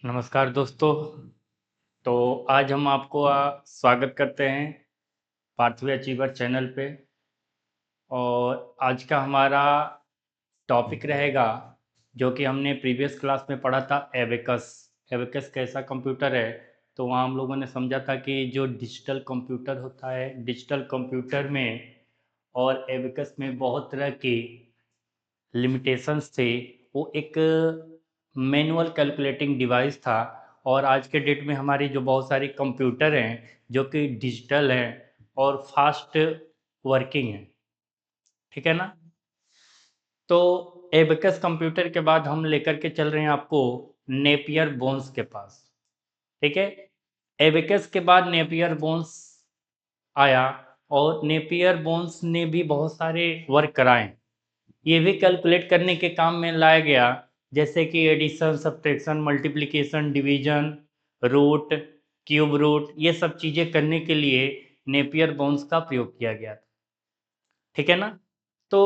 नमस्कार दोस्तों। तो आज हम आपको स्वागत करते हैं पार्थवे अचीवर चैनल पे। और आज का हमारा टॉपिक रहेगा जो कि हमने प्रीवियस क्लास में पढ़ा था, एबेकस। एबेकस कैसा कंप्यूटर है। तो वहाँ हम लोगों ने समझा था कि जो डिजिटल कंप्यूटर होता है, डिजिटल कंप्यूटर में और एबेकस में बहुत तरह की लिमिटेशंस थे। वो एक मैनुअल कैलकुलेटिंग डिवाइस था। और आज के डेट में हमारी जो बहुत सारी कंप्यूटर हैं जो कि डिजिटल हैं और फास्ट वर्किंग हैं, ठीक है ना। तो एबेकस कंप्यूटर के बाद हम लेकर के चल रहे हैं आपको नेपियर बोन्स के पास, ठीक है। एबेकस के बाद नेपियर बोन्स आया और नेपियर बोन्स ने भी बहुत सारे वर्क कराए। ये भी कैलकुलेट करने के काम में लाया गया, जैसे कि addition, subtraction, multiplication, division, root, cube root, ये सब चीज़ें करने के लिए नेपियर बोन्स का प्रयोग किया गया था, ठीक है ना। तो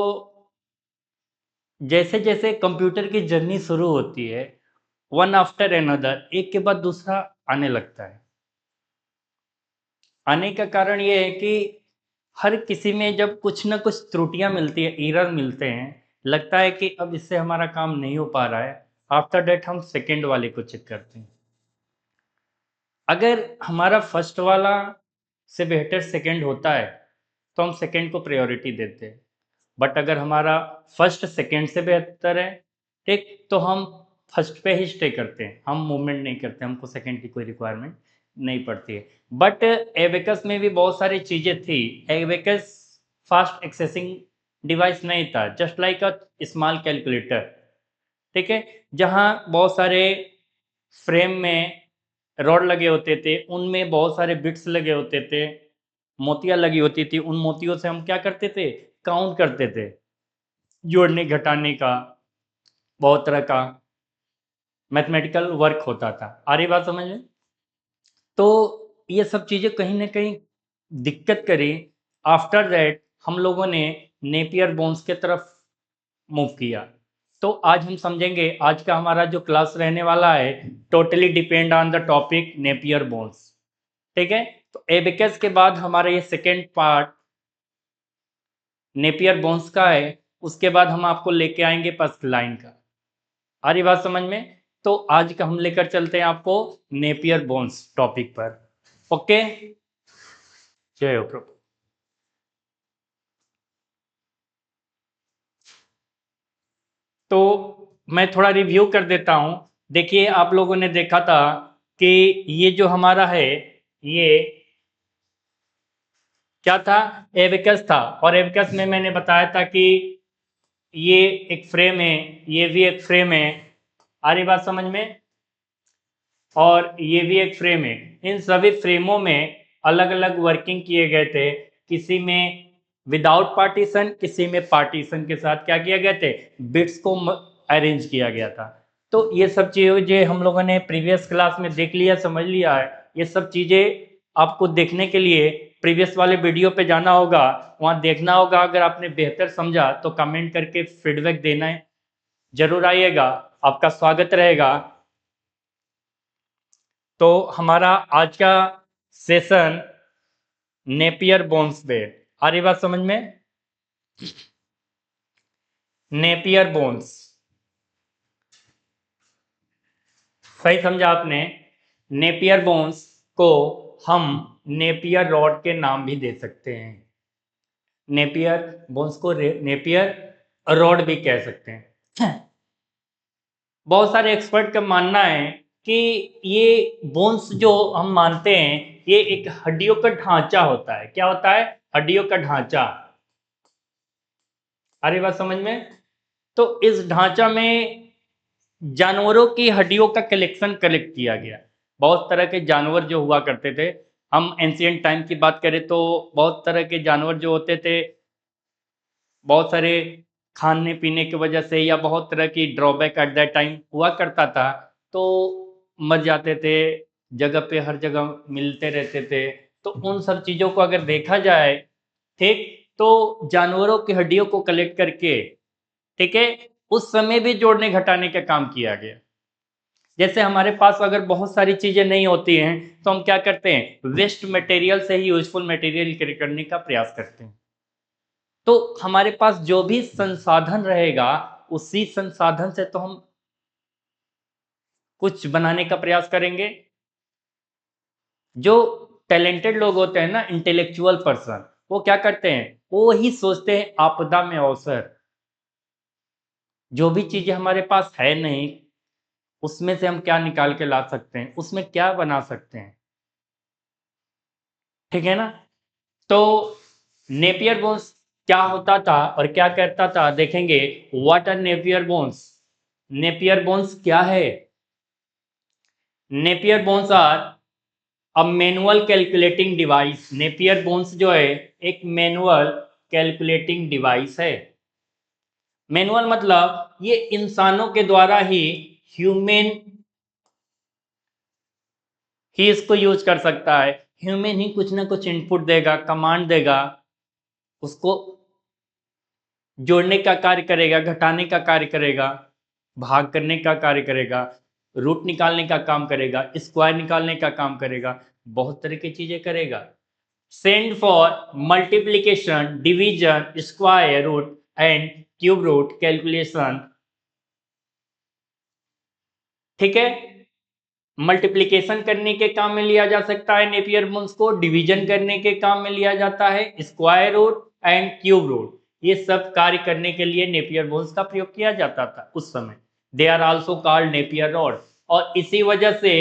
जैसे जैसे कंप्यूटर की जर्नी शुरू होती है, वन आफ्टर अनदर, एक के बाद दूसरा आने लगता है। आने का कारण ये है कि हर किसी में जब कुछ ना कुछ त्रुटियां मिलती है, एरर मिलते हैं, लगता है कि अब इससे हमारा काम नहीं हो पा रहा है। आफ्टर डेट हम सेकंड वाले को चेक करते हैं। अगर हमारा फर्स्ट वाला से बेहतर सेकंड होता है तो हम सेकंड को प्रायोरिटी देते हैं। बट अगर हमारा फर्स्ट सेकंड से बेहतर है, ठीक, तो हम फर्स्ट पे ही स्टे करते हैं, हम मूवमेंट नहीं करते, हमको सेकंड की कोई रिक्वायरमेंट नहीं पड़ती है। बट एबेकस में भी बहुत सारी चीज़ें थी। एबेकस फास्ट एक्सेसिंग डिवाइस नहीं था, just like a small calculator, ठीक है। जहाँ बहुत सारे फ्रेम में रॉड लगे होते थे, उनमें बहुत सारे बिट्स लगे होते थे, मोतियाँ लगी होती थी। उन मोतियों से हम क्या करते थे, काउंट करते थे। जोड़ने घटाने का बहुत तरह का मैथमेटिकल वर्क होता था। आ रही बात समझ में। तो ये सब चीज़ें कहीं ना कहीं दिक्कत करी। आफ्टर दैट हम लोगों ने नेपियर बोन्स के तरफ मूव किया। तो आज हम समझेंगे, आज का हमारा जो क्लास रहने वाला है, totally depend on the topic Napier bones, ठीक है। तो एबेकस के बाद हमारा ये सेकेंड पार्ट नेपियर बोन्स का है। उसके बाद हम आपको लेके आएंगे फर्स्ट लाइन का। आ रही बात समझ में। तो आज का हम लेकर चलते हैं आपको नेपियर बोन्स टॉपिक पर। ओके, जय हो प्रभु। तो मैं थोड़ा रिव्यू कर देता हूं। देखिए, आप लोगों ने देखा था कि ये जो हमारा है, ये क्या था, एबेकस था। और एबेकस में मैंने बताया था कि ये एक फ्रेम है, ये भी एक फ्रेम है। आ रही बात समझ में। और ये भी एक फ्रेम है। इन सभी फ्रेमों में अलग अलग वर्किंग किए गए थे। किसी में विदाउट पार्टीशन, किसी में पार्टीशन के साथ क्या किया गया थे, बिट्स को अरेंज किया गया था। तो ये सब चीज़ें हम लोगों ने प्रीवियस क्लास में देख लिया, समझ लिया है। ये सब चीज़ें आपको देखने के लिए प्रीवियस वाले वीडियो पे जाना होगा, वहाँ देखना होगा। अगर आपने बेहतर समझा तो कमेंट करके फीडबैक देना है, जरूर आइएगा, आपका स्वागत रहेगा। तो हमारा आज का सेशन नेपियर बोन्स पे। आ रही बात समझ में। नेपियर बोन्स, सही समझा आपने। नेपियर बोन्स को हम नेपियर रॉड के नाम भी दे सकते हैं। नेपियर बोन्स को नेपियर रॉड भी कह सकते हैं। बहुत सारे एक्सपर्ट का मानना है कि ये बोन्स जो हम मानते हैं, ये एक हड्डियों का ढांचा होता है। क्या होता है, हड्डियों का ढांचा। अरे बात समझ में। तो इस ढांचा में जानवरों की हड्डियों का कलेक्शन कलेक्ट किया गया। बहुत तरह के जानवर जो हुआ करते थे, हम एंशियंट टाइम की बात करें तो बहुत तरह के जानवर जो होते थे, बहुत सारे खाने पीने की वजह से या बहुत तरह की ड्रॉबैक एट दैट टाइम हुआ करता था, तो मर जाते थे, जगह पे हर जगह मिलते रहते थे। तो उन सब चीज़ों को अगर देखा जाए, ठीक, तो जानवरों की हड्डियों को कलेक्ट करके, ठीक है, उस समय भी जोड़ने घटाने का काम किया गया। जैसे हमारे पास अगर बहुत सारी चीजें नहीं होती हैं तो हम क्या करते हैं, वेस्ट मटेरियल से ही यूजफुल मटेरियल करने का प्रयास करते हैं। तो हमारे पास जो भी संसाधन रहेगा उसी संसाधन से तो हम कुछ बनाने का प्रयास करेंगे। जो टैलेंटेड लोग होते हैं ना, इंटेलेक्चुअल पर्सन, वो क्या करते हैं, वो ही सोचते हैं आपदा में अवसर। जो भी चीजें हमारे पास है नहीं उसमें से हम क्या निकाल के ला सकते हैं, उसमें क्या बना सकते हैं। ठीक है ना। तो नेपियर बोन्स क्या होता था और क्या करता था देखेंगे। What are Napier bones. Napier bones क्या है। Napier bones are a manual calculating device. Napier bones जो है एक मैनुअल कैलकुलेटिंग डिवाइस है। मैनुअल मतलब ये इंसानों के द्वारा ही, ह्यूमन ही इसको यूज कर सकता है। ह्यूमन ही कुछ ना कुछ इनपुट देगा, कमांड देगा, उसको जोड़ने का कार्य करेगा, घटाने का कार्य करेगा, भाग करने का कार्य करेगा, रूट निकालने का काम करेगा, स्क्वायर निकालने का काम करेगा, बहुत तरह की चीजें करेगा। Send for multiplication, division, square root and cube root calculation. ठीक है। मल्टीप्लिकेशन करने के काम में लिया जा सकता है नेपियर बोन्स को, डिवीजन करने के काम में लिया जाता है, square root and cube root, ये सब कार्य करने के लिए नेपियर बोन्स का प्रयोग किया जाता था उस समय। They are also called Napier rod. और इसी वजह से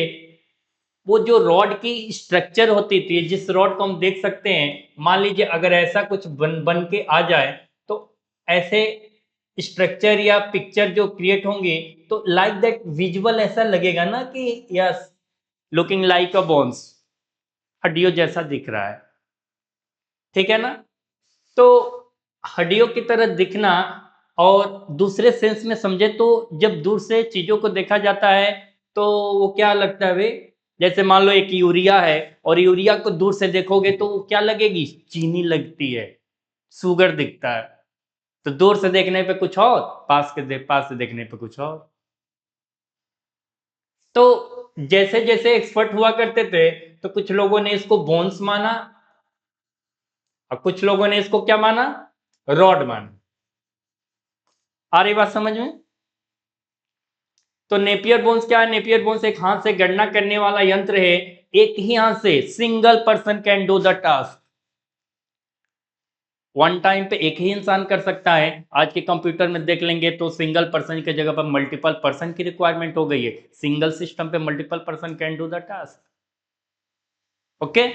वो जो रॉड की स्ट्रक्चर होती थी, जिस रॉड को हम देख सकते हैं, मान लीजिए अगर ऐसा कुछ बन के आ जाए तो ऐसे स्ट्रक्चर या पिक्चर जो क्रिएट होंगे तो लाइक दैट विजुअल ऐसा लगेगा ना कि यस, लुकिंग लाइक अ बोन्स, हड्डियों जैसा दिख रहा है। ठीक है ना। तो हड्डियों की तरह दिखना, और दूसरे सेंस में समझे तो जब दूर से चीजों को देखा जाता है तो वो क्या लगता है वे, जैसे मान लो एक यूरिया है और यूरिया को दूर से देखोगे तो वो क्या लगेगी, चीनी लगती है, सुगर दिखता है। तो दूर से देखने पे कुछ और, पास से देखने पे कुछ और। तो जैसे जैसे एक्सपर्ट हुआ करते थे तो कुछ लोगों ने इसको बोन्स माना और कुछ लोगों ने इसको क्या माना, रॉड माना। आ रही बात समझ में। तो नेपियर बोन्स क्या है, नेपियर बोन्स एक हाथ से गणना करने वाला यंत्र है। एक ही हाथ से single person can do the task. One time पे एक ही इंसान कर सकता है। आज के कंप्यूटर में देख लेंगे तो सिंगल पर्सन की जगह पर मल्टीपल पर्सन की रिक्वायरमेंट हो गई है। सिंगल सिस्टम पे multiple person can do the task. Okay.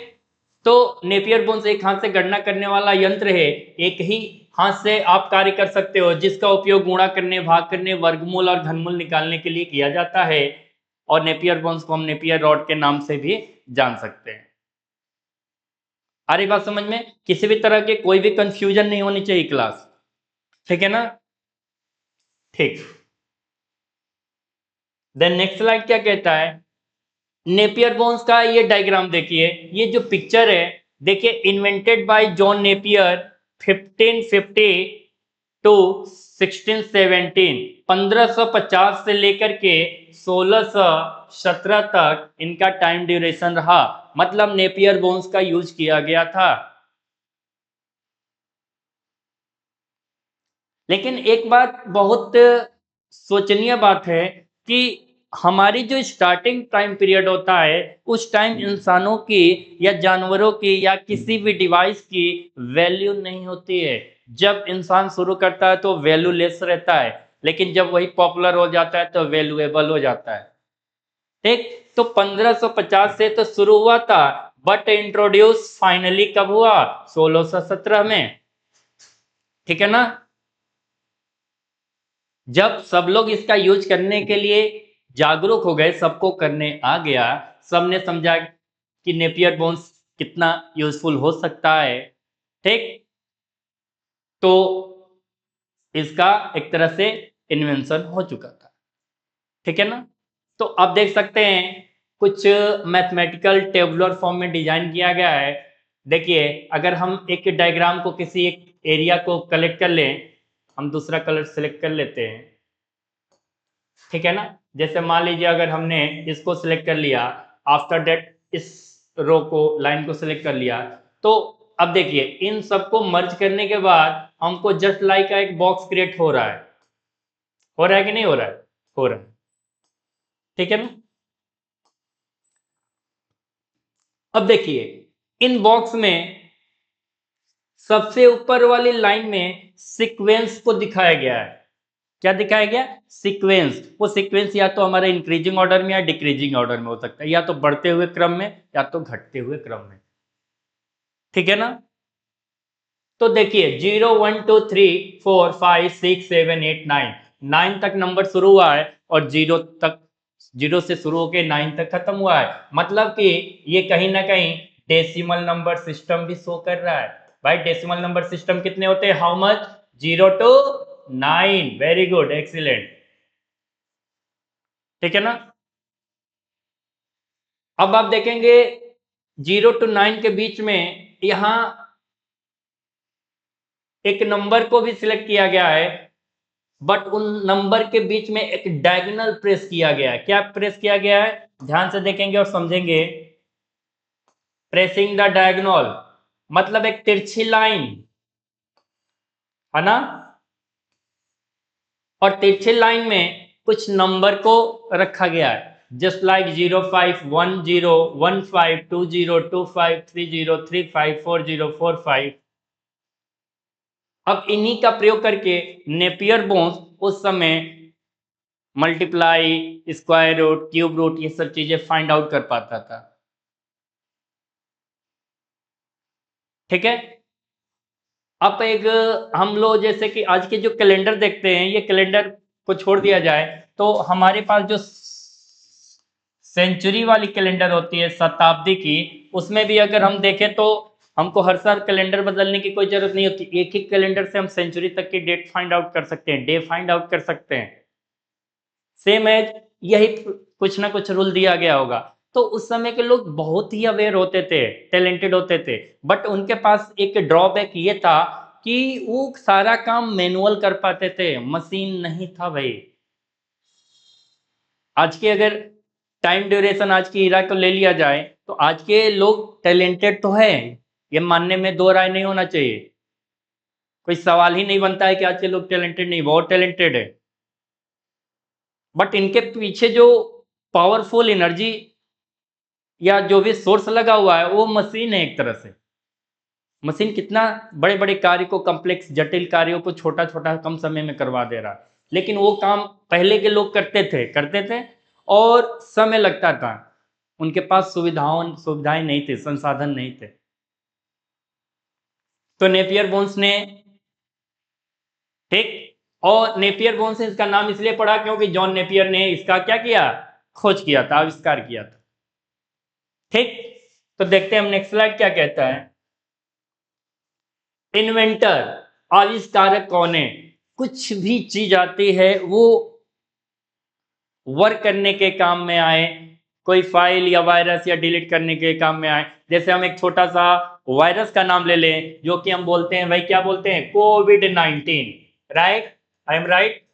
तो नेपियर बोन्स एक हाथ से गणना करने वाला यंत्र है। एक ही हाथ से आप कार्य कर सकते हो, जिसका उपयोग गुणा करने, भाग करने, वर्गमूल और घनमूल निकालने के लिए किया जाता है। और नेपियर बोन्स को हम नेपियर रॉड के नाम से भी जान सकते हैं। आ रही बात समझ में। किसी भी तरह के कोई भी कंफ्यूजन नहीं होनी चाहिए क्लास। ठीक है ना। ठीक। देन नेक्स्ट स्लाइड क्या कहता है, नेपियर बोन्स का ये डायग्राम देखिए। ये जो पिक्चर है देखिए, invented by John Napier 1550 to 1617, 1550 से लेकर के 1617 तक इनका टाइम ड्यूरेशन रहा। मतलब नेपियर बोन्स का यूज किया गया था। लेकिन एक बात बहुत सोचनीय बात है कि हमारी जो स्टार्टिंग टाइम पीरियड होता है उस टाइम इंसानों की या जानवरों की या किसी भी डिवाइस की वैल्यू नहीं होती है। जब इंसान शुरू करता है तो वैल्यू लेस रहता है, लेकिन जब वही पॉपुलर हो जाता है तो वैल्यूएबल हो जाता है। ठीक। तो 1550 से तो शुरू हुआ था, बट इंट्रोड्यूस फाइनली कब हुआ, 1617 में। ठीक है ना। जब सब लोग इसका यूज करने के लिए जागरूक हो गए, सबको करने आ गया, सबने समझा कि नेपियर बोन्स कितना यूजफुल हो सकता है। ठीक। तो इसका एक तरह से इन्वेंशन हो चुका था। ठीक है ना। तो अब देख सकते हैं कुछ मैथमेटिकल टेबुलर फॉर्म में डिजाइन किया गया है। देखिए, अगर हम एक डायग्राम को, किसी एक एरिया को कलेक्ट कर लें, हम दूसरा कलर सेलेक्ट कर लेते हैं। ठीक है ना। जैसे मान लीजिए अगर हमने इसको सिलेक्ट कर लिया, आफ्टर दैट इस रो को, लाइन को सिलेक्ट कर लिया, तो अब देखिए इन सबको मर्ज करने के बाद हमको जस्ट लाइक का एक बॉक्स क्रिएट हो रहा है। हो रहा है कि नहीं हो रहा है? हो रहा है। ठीक है ना? अब देखिए इन बॉक्स में सबसे ऊपर वाली लाइन में सीक्वेंस को दिखाया गया है। क्या दिखाया गया? सीक्वेंस। वो सीक्वेंस या तो हमारे इंक्रीजिंग ऑर्डर में या डिक्रीजिंग ऑर्डर में हो सकता है, या तो बढ़ते हुए क्रम में या तो घटते हुए क्रम में। ठीक है ना? तो देखिए 0 1 2 3 4 5 6 7 8 9, 9 तक नंबर शुरू हुआ है और 0 से शुरू होकर 9 तक खत्म हुआ है। मतलब कि ये कहीं ना कहीं डेसिमल नंबर सिस्टम भी शो कर रहा है। भाई डेसिमल नंबर सिस्टम कितने होते हैं? How much? 0 to 9। Very good, excellent. ठीक है ना? अब आप देखेंगे 0 to 9 के बीच में यहां एक नंबर को भी सिलेक्ट किया गया है, बट उन नंबर के बीच में एक डायगोनल प्रेस किया गया है। क्या प्रेस किया गया है? ध्यान से देखेंगे और समझेंगे। प्रेसिंग द डायगोनल मतलब एक तिरछी लाइन, है ना? और तिरछी लाइन में कुछ नंबर को रखा गया है, जस्ट लाइक 0 5 1 0 1 5 2 0 2 5 3 0 3 5 4 0 4 5। अब इन्हीं का प्रयोग करके नेपियर बोन्स उस समय multiply, square root, cube root, ये सब चीजें फाइंड आउट कर पाता था। ठीक है? अब एक हम लोग जैसे कि आज के जो कैलेंडर देखते हैं, ये कैलेंडर को छोड़ दिया जाए तो हमारे पास जो सेंचुरी वाली कैलेंडर होती है, शताब्दी की, उसमें भी अगर हम देखें तो हमको हर साल कैलेंडर बदलने की कोई जरूरत नहीं होती। एक ही कैलेंडर से हम सेंचुरी तक की डेट फाइंड आउट कर सकते हैं, डे फाइंड आउट कर सकते हैं। सेम एज यही कुछ ना कुछ रूल दिया गया होगा। तो उस समय के लोग बहुत ही अवेयर होते थे, टैलेंटेड होते थे, बट उनके पास एक ड्रॉबैक ये था कि वो सारा काम मैनुअल कर पाते थे, मशीन नहीं था भाई। आज के अगर टाइम ड्यूरेशन आज की इरा को ले लिया जाए तो आज के लोग टैलेंटेड तो है, ये मानने में दो राय नहीं होना चाहिए। कोई सवाल ही नहीं बनता है कि आज के लोग टैलेंटेड नहीं, बहुत टैलेंटेड है। बट इनके पीछे जो पावरफुल एनर्जी या जो भी सोर्स लगा हुआ है वो मशीन है। एक तरह से मशीन कितना बड़े बड़े कार्य को, कॉम्प्लेक्स जटिल कार्यों को छोटा छोटा कम समय में करवा दे रहा है। लेकिन वो काम पहले के लोग करते थे और समय लगता था। उनके पास सुविधाएं नहीं थी, संसाधन नहीं थे। तो नेपियर बोन्स ने, ठीक, और नेपियर बोन्स इसका नाम इसलिए पड़ा क्योंकि जॉन नेपियर ने इसका क्या किया? खोज किया था, आविष्कार किया था। ठीक, तो देखते हैं हम नेक्स्ट स्लाइड क्या कहता है। इन्वेंटर, आविष्कारक कौन है? कुछ भी चीज आती है वो वर्क करने के काम में आए, कोई फाइल या वायरस या डिलीट करने के काम में आए। जैसे हम एक छोटा सा वायरस का नाम ले लें, जो कि हम बोलते हैं, भाई क्या बोलते हैं? कोविड-19, राइट? I am right?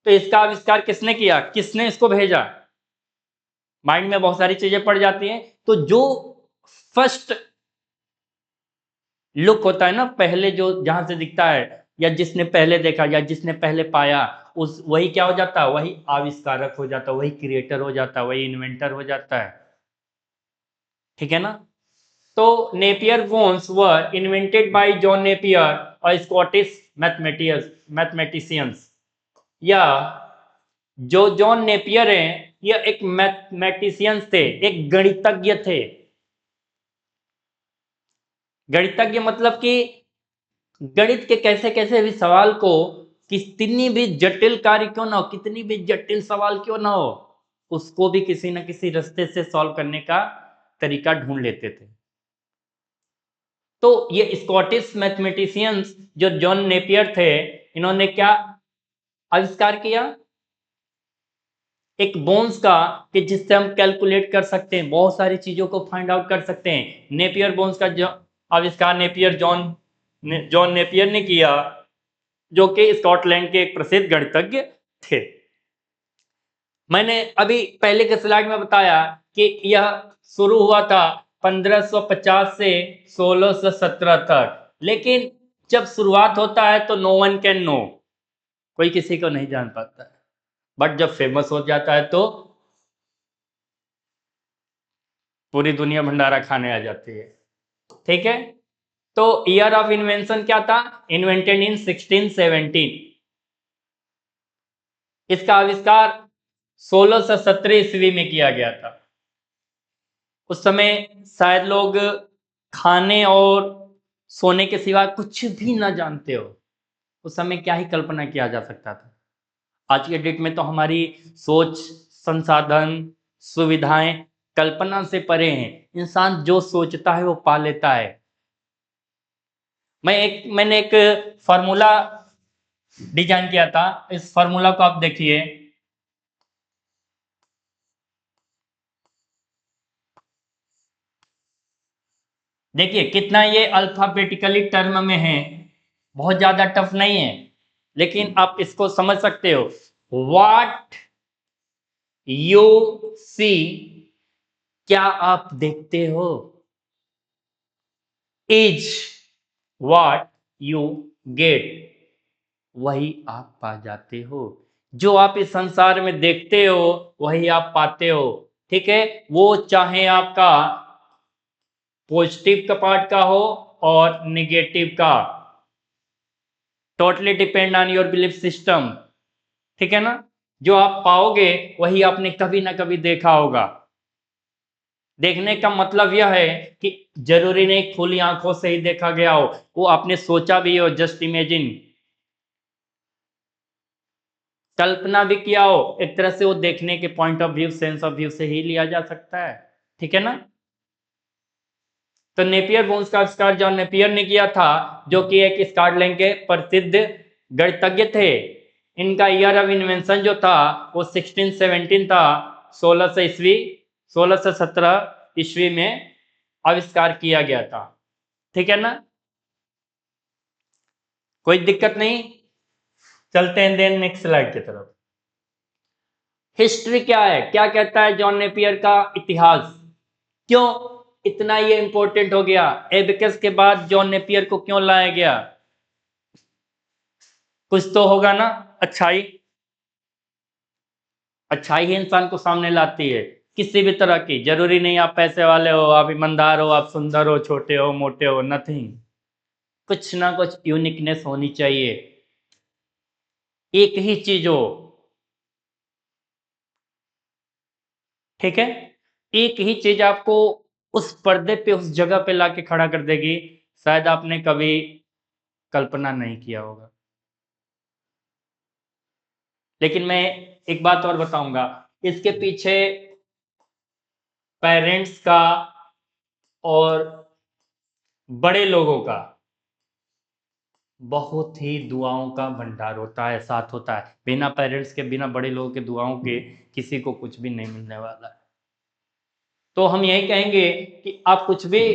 तो इसका आविष्कार किसने किया? किसने इसको भेजा? माइंड में बहुत सारी चीजें पड़ जाती हैं। तो जो फर्स्ट लुक होता है ना, पहले जो जहां से दिखता है, या जिसने पहले देखा या जिसने पहले पाया, उस वही क्या हो जाता है? वही आविष्कारक हो जाता है, वही क्रिएटर हो जाता है, वही इन्वेंटर हो जाता है। ठीक है ना? तो Napier bones were invented by John Napier, और स्कॉटिश मैथमेटिशियंस। या जो जॉन नेपियर हैं, ये एक मैथमेटिशियंस थे, एक गणितज्ञ थे। गणितज्ञ मतलब कि गणित के कैसे कैसे भी सवाल को, कितनी भी जटिल कार्य क्यों ना हो, कितनी भी जटिल सवाल क्यों ना हो, उसको भी किसी न किसी रास्ते से सॉल्व करने का तरीका ढूंढ लेते थे। तो ये स्कॉटिश मैथमेटिशियंस जो जॉन नेपियर थे, इन्होंने क्या आविष्कार किया? एक बोन्स का, कि जिससे हम कैलकुलेट कर सकते हैं, बहुत सारी चीजों को फाइंड आउट कर सकते हैं। नेपियर बोन्स का जो आविष्कार जॉन नेपियर ने किया, जो कि स्कॉटलैंड के एक प्रसिद्ध गणितज्ञ थे। मैंने अभी पहले के स्लाइड में बताया कि यह शुरू हुआ था 1550 से 1617 तक, लेकिन जब शुरुआत होता है तो नो वन कैन नो, कोई किसी को नहीं जान पाता है, बट जब फेमस हो जाता है तो पूरी दुनिया भंडारा खाने आ जाती है। ठीक है, तो ईयर ऑफ इन्वेंशन क्या था? Invented in 1617। इसका आविष्कार 1617 ईस्वी में किया गया था। उस समय शायद लोग खाने और सोने के सिवा कुछ भी ना जानते हो। उस समय क्या ही कल्पना किया जा सकता था। आज के डेट में तो हमारी सोच, संसाधन, सुविधाएं कल्पना से परे हैं। इंसान जो सोचता है वो पा लेता है। मैंने एक फार्मूला डिजाइन किया था। इस फार्मूला को आप देखिए। देखिए कितना ये अल्फाबेटिकली टर्म में है, बहुत ज्यादा टफ नहीं है, लेकिन आप इसको समझ सकते हो। व्हाट यू सी, क्या आप देखते हो, इज व्हाट यू गेट, वही आप पा जाते हो। जो आप इस संसार में देखते हो वही आप पाते हो। ठीक है, वो चाहे आपका पॉजिटिव का पार्ट का हो और निगेटिव का, totally depend on your belief system. ठीक है ना? जो आप पाओगे वही आपने कभी ना कभी देखा होगा। देखने का मतलब यह है कि जरूरी नहीं खुली आंखों से ही देखा गया हो, वो आपने सोचा भी हो, जस्ट इमेजिन, कल्पना भी किया हो। एक तरह से वो देखने के point of view, sense of view से ही लिया जा सकता है। ठीक है ना? तो नेपियर बोन्स का आविष्कार जॉन नेपियर ने किया था, जो कि एक स्कॉटलैंड के प्रसिद्ध गणितज्ञ थे। इनका ईयर ऑफ इन्वेंशन जो था वो 1617 था। 1617 ईस्वी में आविष्कार किया गया था। ठीक है ना? कोई दिक्कत नहीं। चलते हैं देन नेक्स्ट स्लाइड की तरफ। हिस्ट्री क्या है, क्या कहता है जॉन नेपियर का इतिहास, क्यों इतना ये इंपॉर्टेंट हो गया, एबेकस के बाद जॉन नेपियर को क्यों लाया गया? कुछ तो होगा ना। अच्छाई, अच्छाई ही इंसान को सामने लाती है, किसी भी तरह की। जरूरी नहीं आप पैसे वाले हो, आप ईमानदार हो, आप सुंदर हो, छोटे हो, मोटे हो, नथिंग। कुछ ना कुछ यूनिकनेस होनी चाहिए, एक ही चीज हो। ठीक है, एक ही चीज आपको उस पर्दे पे, उस जगह पे लाके खड़ा कर देगी, शायद आपने कभी कल्पना नहीं किया होगा। लेकिन मैं एक बात और बताऊंगा, इसके पीछे पेरेंट्स का और बड़े लोगों का बहुत ही दुआओं का भंडार होता है, साथ होता है। बिना पेरेंट्स के, बिना बड़े लोगों के दुआओं के किसी को कुछ भी नहीं मिलने वाला है। तो हम यही कहेंगे कि आप कुछ भी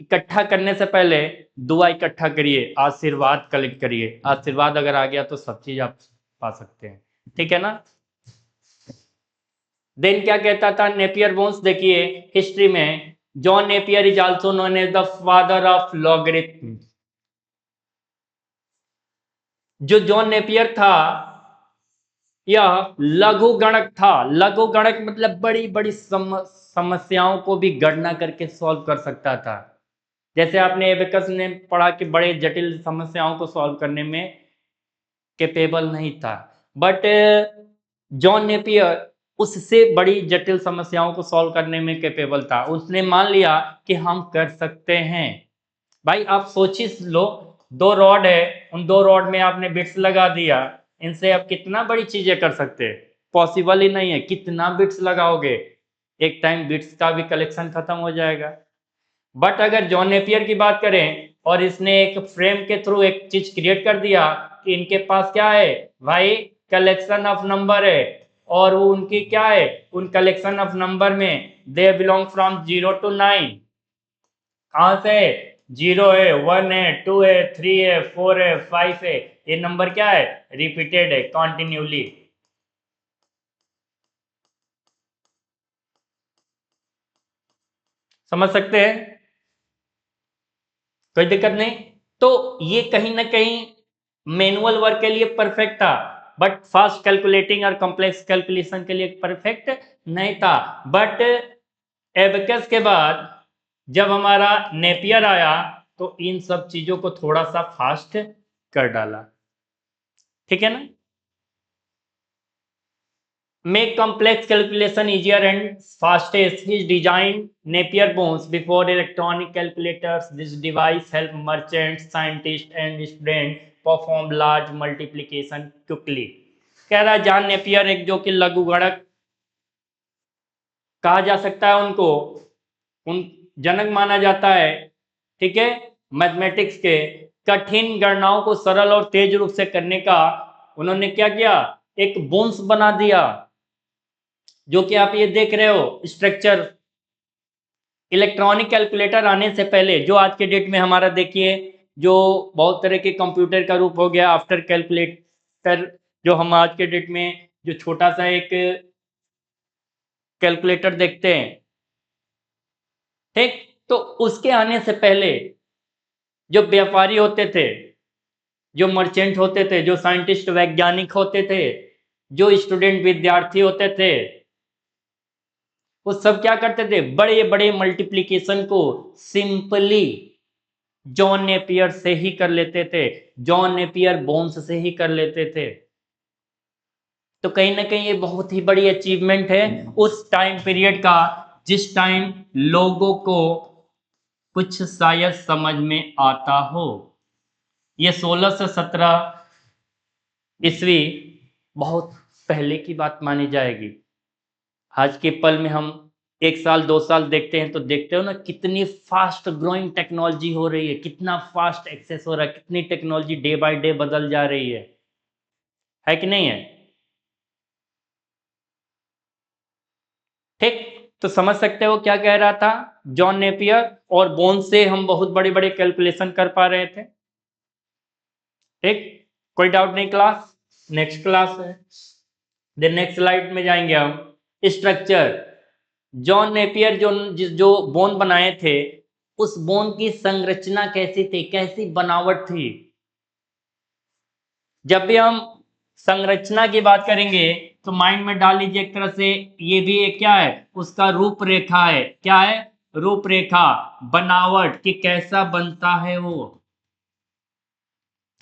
इकट्ठा करने से पहले दुआ इकट्ठा करिए, आशीर्वाद कलेक्ट करिए। आशीर्वाद अगर आ गया तो सब चीज आप पा सकते हैं। ठीक है ना? देन क्या कहता था नेपियर बोन्स, देखिए हिस्ट्री में, John Napier is also known as the father of logarithm. जो जॉन नेपियर था यह लघु गणक था। लघु गणक मतलब बड़ी बड़ी समस्याओं को भी गणना करके सॉल्व कर सकता था। जैसे आपने एबेकस ने पढ़ा कि बड़े जटिल समस्याओं को सॉल्व करने में कैपेबल नहीं था, बट जॉन नेपियर उससे बड़ी जटिल समस्याओं को सॉल्व करने में कैपेबल था। उसने मान लिया कि हम कर सकते हैं। भाई आप सोच ही लो, दो रॉड है, उन दो रॉड में आपने बिट्स लगा दिया, इनसे आप कितना बड़ी चीजें कर सकते हैं? पॉसिबल ही नहीं है। कितना बिट्स लगाओगे, एक टाइम बिट्स का भी कलेक्शन खत्म हो जाएगा। बट अगर जॉन नेपियर की बात करें और इसने एक फ्रेम के थ्रू एक चीज क्रिएट कर दिया कि इनके पास क्या है भाई, कलेक्शन ऑफ नंबर है, और वो उनकी क्या है, उन कलेक्शन ऑफ नंबर में दे बिलोंग फ्रॉम 0 to 9। कहां से? 0 है, 1 है, 2 है, 3 है, 4 है, 5 है। ये नंबर क्या है? रिपीटेड है, कॉन्टिन्यूली। समझ सकते हैं, कोई दिक्कत नहीं। तो ये कहीं ना कहीं मैनुअल वर्क के लिए परफेक्ट था, बट फास्ट कैलकुलेटिंग और कॉम्प्लेक्स कैलकुलेशन के लिए परफेक्ट नहीं था। बट एबेकस के बाद जब हमारा नेपियर आया तो इन सब चीजों को थोड़ा सा फास्ट कर डाला, ठीक है ना। Make complex calculation easier and fastest. He designed Napier bones before electronic calculators. This device helped merchants, scientists, and students perform large multiplication quickly. कह रहा है जॉन नेपियर एक जो कि लघुगणक कहा जा सकता है, उनको उन जनक माना जाता है, ठीक है, मैथमेटिक्स के। कठिन गणनाओं को सरल और तेज रूप से करने का उन्होंने क्या किया, एक बोन्स बना दिया, जो कि आप ये देख रहे हो स्ट्रक्चर। इलेक्ट्रॉनिक कैलकुलेटर आने से पहले जो आज के डेट में हमारा देखिए जो बहुत तरह के कंप्यूटर का रूप हो गया आफ्टर कैलकुलेटर, जो हम आज के डेट में जो छोटा सा एक कैलकुलेटर देखते हैं, ठीक। तो उसके आने से पहले जो व्यापारी होते थे, जो मर्चेंट होते थे, जो साइंटिस्ट वैज्ञानिक होते थे, जो स्टूडेंट विद्यार्थी होते थे, वो सब क्या करते थे, बड़े बड़े मल्टीप्लिकेशन को सिंपली जॉन नेपियर से ही कर लेते थे, जॉन नेपियर बोन्स से ही कर लेते थे। तो कहीं ना कहीं ये बहुत ही बड़ी अचीवमेंट है उस टाइम पीरियड का, जिस टाइम लोगों को कुछ शायद समझ में आता हो। ये 16 से 17 ईस्वी बहुत पहले की बात मानी जाएगी। आज के पल में हम 1 साल 2 साल देखते हैं तो देखते हो ना कितनी फास्ट ग्रोइंग टेक्नोलॉजी हो रही है, कितना फास्ट एक्सेस हो रहा है, कितनी टेक्नोलॉजी डे बाय डे बदल जा रही है कि नहीं है, ठीक। तो समझ सकते हो क्या कह रहा था जॉन नेपियर, और बोन से हम बहुत बड़े बड़े कैलकुलेशन कर पा रहे थे, ठीक। कोई डाउट नहीं क्लास, नेक्स्ट क्लास है। देन नेक्स्ट स्लाइड में जाएंगे हम। स्ट्रक्चर, जॉन नेपियर जो बोन बनाए थे, उस बोन की संरचना कैसी थी, कैसी बनावट थी। जब भी हम संरचना की बात करेंगे तो माइंड में डाल लीजिए एक तरह से, ये भी एक क्या है, उसका रूपरेखा है। क्या है, रूपरेखा, बनावट, कि कैसा बनता है वो,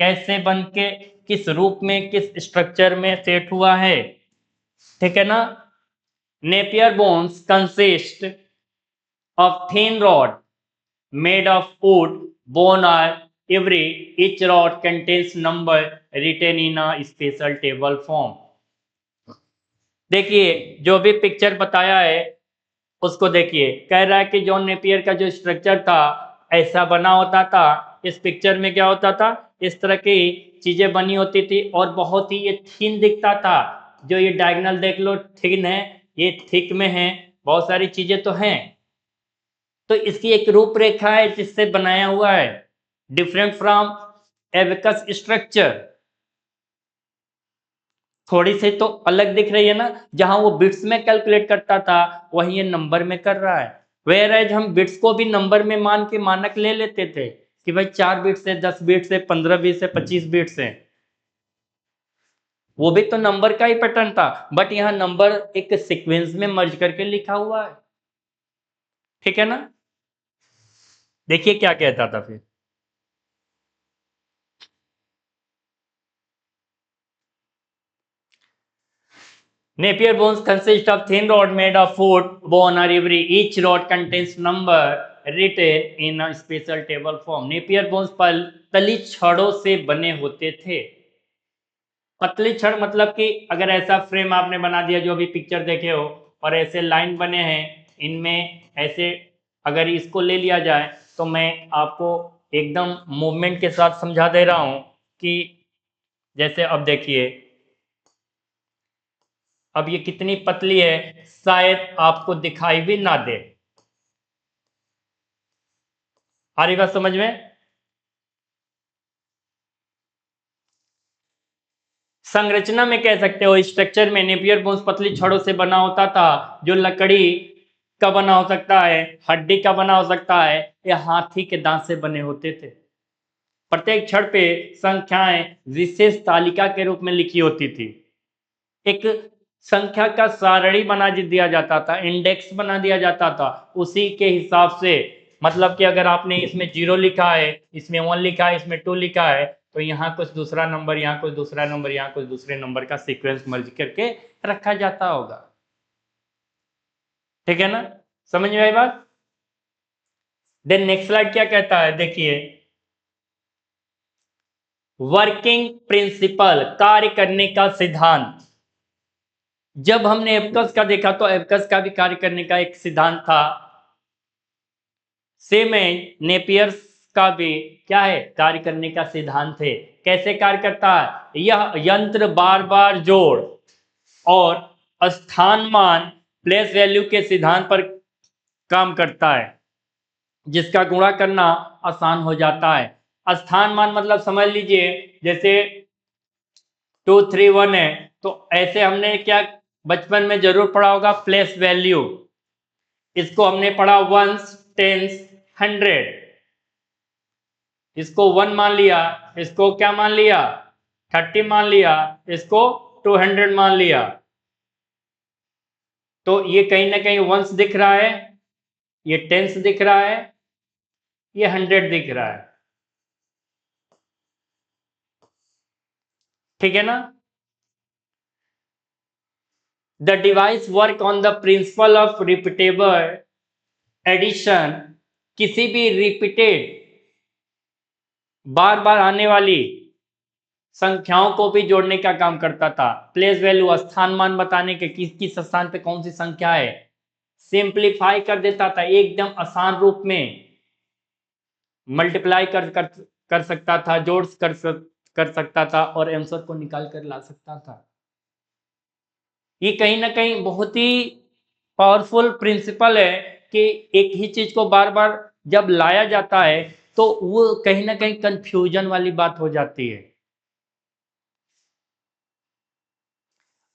कैसे बन के किस रूप में किस स्ट्रक्चर में सेट हुआ है, ठीक है ना। Napier bones consist of thin rod made of wood bone or ivory. Each rod contains number written in a special table form. देखिए जो भी पिक्चर बताया है उसको देखिए, कह रहा है कि जॉन नेपियर का जो स्ट्रक्चर था ऐसा बना होता था। इस पिक्चर में क्या होता था, इस तरह की चीजें बनी होती थी और बहुत ही ये थिन दिखता था। जो ये डायगोनल देख लो थिन है, ये थिक में है, बहुत सारी चीजें तो हैं। तो इसकी एक रूपरेखा है जिससे बनाया हुआ है, डिफरेंट फ्रॉम एबेकस स्ट्रक्चर। थोड़ी सी तो अलग दिख रही है ना, जहां वो बिट्स में कैलकुलेट करता था वहीं ये नंबर में कर रहा है। वेयर एज हम बिट्स को भी नंबर में मान के मानक ले लेते थे कि भाई 4 बिट्स है, 10 बिट्स है, 15 बिट्स है, 25 बिट्स है, वो भी तो नंबर का ही पैटर्न था। बट यहाँ नंबर एक सीक्वेंस में मर्ज करके लिखा हुआ है, ठीक है ना। देखिए क्या कहता था फिर, Napier bones consist of thin rod made of wood, bone or ivory. Each rod contains number written in a special table form. Napier bones पतली छड़ों से बने होते थे। पतली छड़ मतलब कि अगर ऐसा फ्रेम आपने बना दिया जो अभी पिक्चर देखे हो, और ऐसे लाइन बने हैं इनमें ऐसे, अगर इसको ले लिया जाए तो मैं आपको एकदम मूवमेंट के साथ समझा दे रहा हूं कि जैसे अब देखिए, अब ये कितनी पतली है शायद आपको दिखाई भी ना दे। आ रही बात समझ में। संरचना में कह सकते हो, स्ट्रक्चर में नेपियर बोन्स पतली छड़ों से बना होता था। जो लकड़ी का बना हो सकता है, हड्डी का बना हो सकता है, या हाथी के दांत से बने होते थे। प्रत्येक क्षण पे संख्याएं विशेष तालिका के रूप में लिखी होती थी। एक संख्या का सारणी बना दिया जाता था, इंडेक्स बना दिया जाता था। उसी के हिसाब से मतलब कि अगर आपने इसमें 0 लिखा है, इसमें 1 लिखा है, इसमें 2 लिखा है, तो यहाँ कुछ दूसरा नंबर, यहाँ कुछ दूसरा नंबर, यहाँ कुछ दूसरे नंबर का सीक्वेंस मर्ज करके रखा जाता होगा। ठीक है ना, समझ में आई बात? देन नेक्स्ट स्लाइड क्या कहता है, देखिए, वर्किंग प्रिंसिपल, कार्य करने का सिद्धांत। जब हमने एबकस का देखा तो एबकस का भी कार्य करने का एक सिद्धांत था। सेम है, नेपियर्स का भी क्या है, कार्य करने का सिद्धांत है। कैसे कार्य करता है? यह यंत्र बार बार जोड़ और स्थान मान प्लेस वैल्यू के सिद्धांत पर काम करता है, जिसका गुणा करना आसान हो जाता है। स्थान मान मतलब समझ लीजिए, जैसे 2 3 1 है, तो ऐसे हमने क्या बचपन में जरूर पढ़ा होगा, प्लेस वैल्यू। इसको हमने पढ़ा वंस, टेंस, 100। इसको 1 मान लिया, इसको क्या मान लिया, 30 मान लिया, इसको 200 मान लिया। तो ये कहीं ना कहीं वंस दिख रहा है, ये टेंस दिख रहा है, ये 100 दिख रहा है। ठीक है ना? The device work on the principle of repeatable addition. किसी भी रिपीटेड, बार बार आने वाली संख्याओं को भी जोड़ने का काम करता था। प्लेस वैल्यू, स्थान मान बताने के किस किस स्थान पे कौन सी संख्या है, सिंप्लीफाई कर देता था, एकदम आसान रूप में मल्टीप्लाई कर सकता था, जोड़ कर सकता था और आंसर को निकाल कर ला सकता था। ये कहीं ना कहीं बहुत ही पावरफुल प्रिंसिपल है कि एक ही चीज को बार बार जब लाया जाता है तो वो कहीं ना कहीं कंफ्यूजन वाली बात हो जाती है।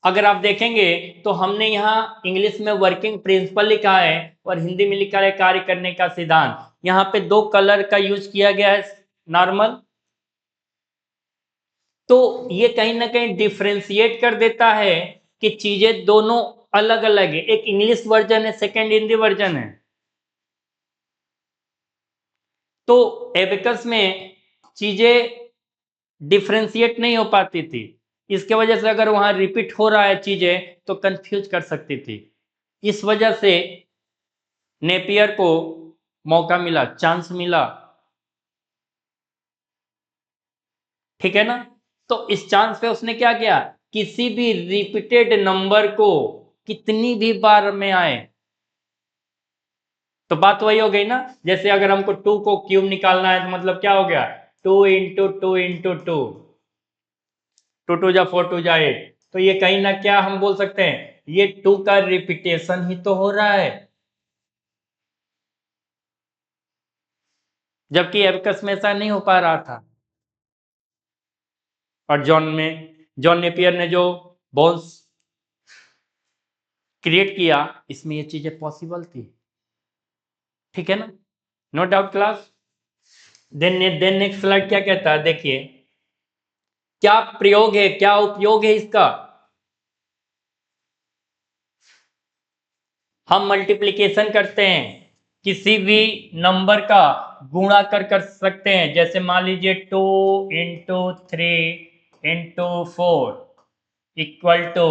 अगर आप देखेंगे तो हमने यहाँ इंग्लिश में वर्किंग प्रिंसिपल लिखा है और हिंदी में लिखा है कार्य करने का सिद्धांत। यहाँ पे 2 कलर का यूज किया गया है, नॉर्मल। तो ये कहीं ना कहीं डिफ्रेंशिएट कर देता है कि चीजें दोनों अलग अलग है। एक इंग्लिश वर्जन है, सेकंड हिंदी वर्जन है। तो एबेकस में चीजें डिफ्रेंशिएट नहीं हो पाती थी। इसके वजह से अगर वहां रिपीट हो रहा है चीजें तो कंफ्यूज कर सकती थी। इस वजह से नेपियर को मौका मिला, चांस मिला। ठीक है ना? तो इस चांस पे उसने क्या किया, किसी भी रिपीटेड नंबर को कितनी भी बार में आए, तो बात वही हो गई ना। जैसे अगर हमको 2 को क्यूब निकालना है तो मतलब क्या हो गया, 2 इंटू 2 इंटू 2, 2 2 जा 4 2 जा 8। तो ये कहीं ना क्या हम बोल सकते हैं, ये 2 का रिपीटेशन ही तो हो रहा है। जबकि एबकस में ऐसा नहीं हो पा रहा था। और जॉन नेपियर ने जो बॉल्स क्रिएट किया, इसमें ये चीजें पॉसिबल थी। ठीक है ना, no doubt class. Then next slide क्या कहता है, देखिए क्या प्रयोग है, क्या उपयोग है इसका। हम मल्टीप्लिकेशन करते हैं, किसी भी नंबर का गुणा कर सकते हैं। जैसे मान लीजिए 2 into 3 into 4 equal to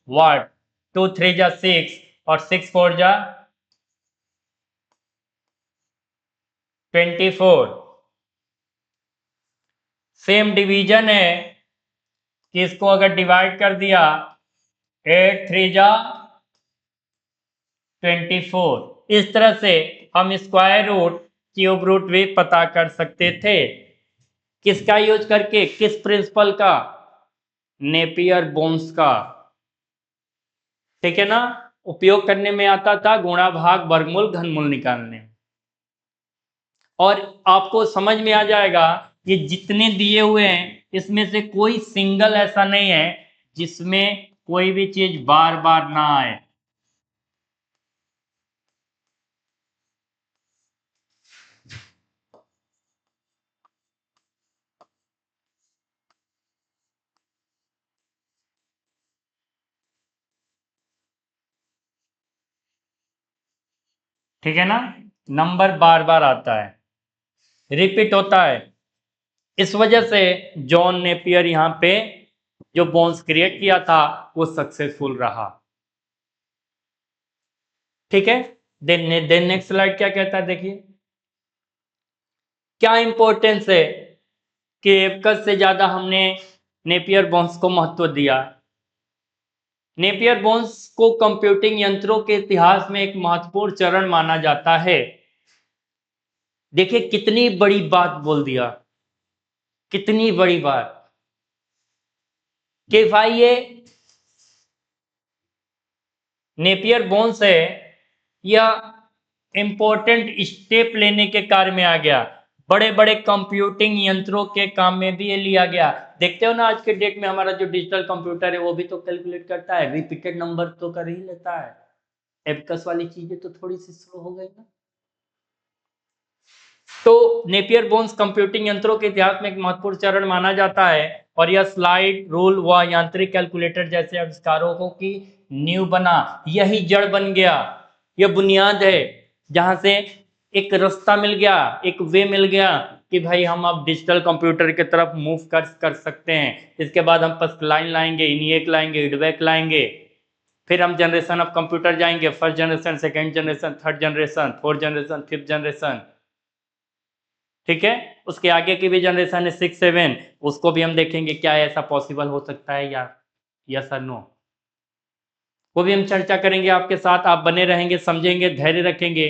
what, 2 3 जा 6 और 6 4 जा 24। सेम डिवीजन है कि इसको अगर डिवाइड कर दिया, 8 3 जा 24। इस तरह से हम स्क्वायर रूट, क्यूब रूट भी पता कर सकते थे। किसका यूज करके, किस प्रिंसिपल का, नेपियर बोन्स का। ठीक है ना, उपयोग करने में आता था गुणा भाग वर्गमूल घनमूल निकालने। और आपको समझ में आ जाएगा ये जितने दिए हुए हैं इसमें से कोई सिंगल ऐसा नहीं है जिसमें कोई भी चीज बार बार ना आए। ठीक है ना, नंबर बार बार आता है, रिपीट होता है। इस वजह से जॉन नेपियर यहाँ पे जो बॉन्ड्स क्रिएट किया था वो सक्सेसफुल रहा। ठीक है, देन नेक्स्ट स्लाइड क्या कहता है, देखिए क्या इंपॉर्टेंस है कि एबकस से ज्यादा हमने नेपियर बॉन्ड्स को महत्व दिया। नेपियर बॉन्ड्स को कंप्यूटिंग यंत्रों के इतिहास में एक महत्वपूर्ण चरण माना जाता है। देखिए कितनी बड़ी बात बोल दिया, कितनी बड़ी बात कि भाई ये नेपियर बॉन्ड्स है या इंपॉर्टेंट स्टेप लेने के कार्य में आ गया, बड़े बड़े कंप्यूटिंग यंत्रों के काम में भी ये लिया गया। देखते हो ना आज के डेट में हमारा जो डिजिटल कंप्यूटर है वो भी तो कैलकुलेट करता है, रिपीटेड नंबर तो कर ही लेता है। एबकस वाली चीजें तो थोड़ी सी स्लो हो गई ना। तो नेपियर बोन्स कंप्यूटिंग यंत्रों के इतिहास में एक महत्वपूर्ण चरण माना जाता है और यह स्लाइड रूल व यांत्रिक कैलकुलेटर जैसे आविष्कारों की नींव बना, यही जड़ बन गया, यह बुनियाद है जहां से एक रास्ता मिल गया, एक वे मिल गया कि भाई हम अब डिजिटल कंप्यूटर की तरफ मूव कर सकते हैं। इसके बाद हम पस्कलाइन लाएंगे, इनिएक लाएंगे, इडवेक लाएंगे, फिर हम जनरेशन ऑफ कंप्यूटर जाएंगे, first generation, second generation, third generation, fourth generation, fifth generation. ठीक है, उसके आगे की भी जनरेशन है 6 7, उसको भी हम देखेंगे क्या ऐसा पॉसिबल हो सकता है या यस और नो, वो भी हम चर्चा करेंगे आपके साथ। आप बने रहेंगे, समझेंगे, धैर्य रखेंगे।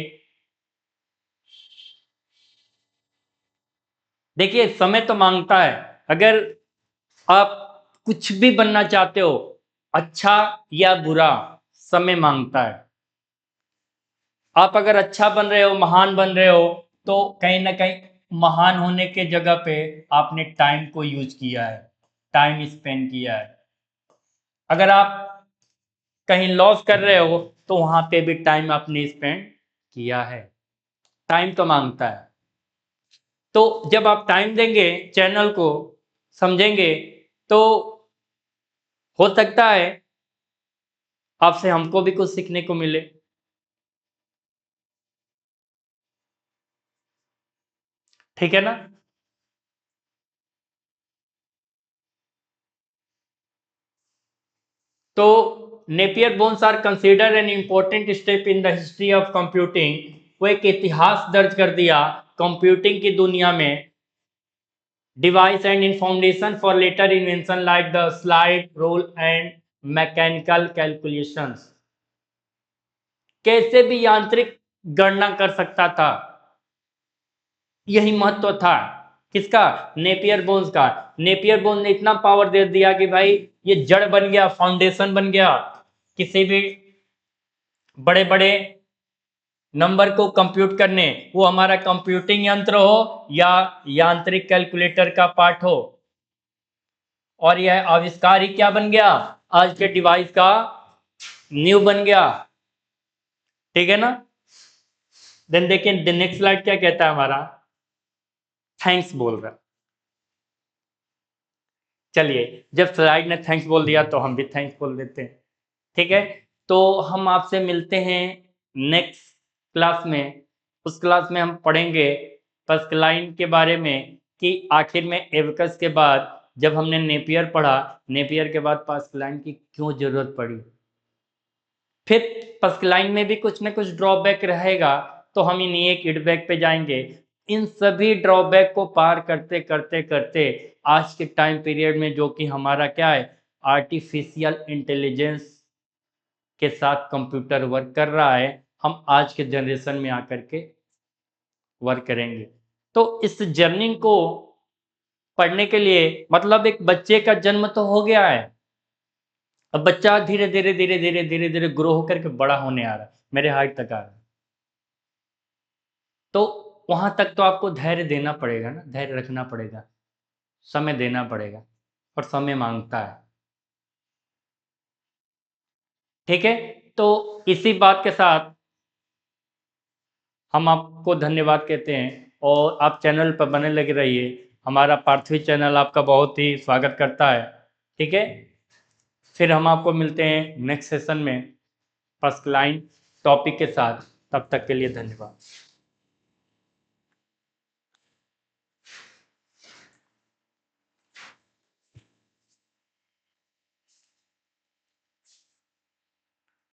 देखिए समय तो मांगता है, अगर आप कुछ भी बनना चाहते हो, अच्छा या बुरा, समय मांगता है। आप अगर अच्छा बन रहे हो, महान बन रहे हो, तो कहीं ना कहीं महान होने के जगह पे आपने टाइम को यूज किया है, टाइम स्पेंड किया है। अगर आप कहीं लॉस कर रहे हो तो वहां पे भी टाइम आपने स्पेंड किया है। टाइम तो मांगता है। तो जब आप टाइम देंगे चैनल को, समझेंगे, तो हो सकता है आपसे हमको भी कुछ सीखने को मिले। ठीक है ना। तो Napier bones are consider an important step in the history of computing, वो एक इतिहास दर्ज कर दिया कंप्यूटिंग की दुनिया में। Device and information for later invention like the slide rule and mechanical calculations, कैसे भी यांत्रिक गणना कर सकता था, यही महत्व था किसका, नेपियर बोन्स का। नेपियर बोन्स ने इतना पावर दे दिया कि भाई ये जड़ बन गया, फाउंडेशन बन गया, किसी भी बड़े बड़े नंबर को कंप्यूट करने, वो हमारा कंप्यूटिंग यंत्र हो या यांत्रिक कैलकुलेटर का पार्ट हो। और यह आविष्कार ही क्या बन गया, आज के डिवाइस का न्यू बन गया। ठीक है ना। देन देखिए नेक्स्ट स्लाइड क्या कहता है हमारा, थैंक्स बोल रहा है। चलिए, जब स्लाइड ने थैंक्स बोल दिया तो हम भी थैंक्स बोल देते हैं। ठीक है, तो हम आपसे मिलते हैं नेक्स्ट क्लास में। उस क्लास में हम पढ़ेंगे पस्कलाइन के बारे में कि आखिर में एबकस के बाद जब हमने नेपियर पढ़ा, नेपियर के बाद पस्कलाइन की क्यों जरूरत पड़ी। फिर पस्कलाइन में भी कुछ ना कुछ ड्रॉबैक रहेगा, तो हम इन्हीं फीडबैक पे जाएंगे। इन सभी ड्रॉबैक को पार करते करते करते आज के टाइम पीरियड में जो कि हमारा क्या है, आर्टिफिशियल इंटेलिजेंस के साथ कंप्यूटर वर्क कर रहा है, हम आज के जनरेशन में आकर के वर्क करेंगे। तो इस जर्नी को पढ़ने के लिए, मतलब एक बच्चे का जन्म तो हो गया है, अब बच्चा धीरे धीरे धीरे धीरे धीरे धीरे ग्रो होकर के बड़ा होने आ रहा है, मेरे हाइट तक आ रहा है। तो वहां तक तो आपको धैर्य देना पड़ेगा ना, धैर्य रखना पड़ेगा, समय देना पड़ेगा, और समय मांगता है। ठीक है, तो इसी बात के साथ हम आपको धन्यवाद कहते हैं और आप चैनल पर बने लगे रहिए। हमारा पार्थवी चैनल आपका बहुत ही स्वागत करता है। ठीक है, फिर हम आपको मिलते हैं नेक्स्ट सेशन में फर्स्ट लाइन टॉपिक के साथ। तब तक के लिए धन्यवाद।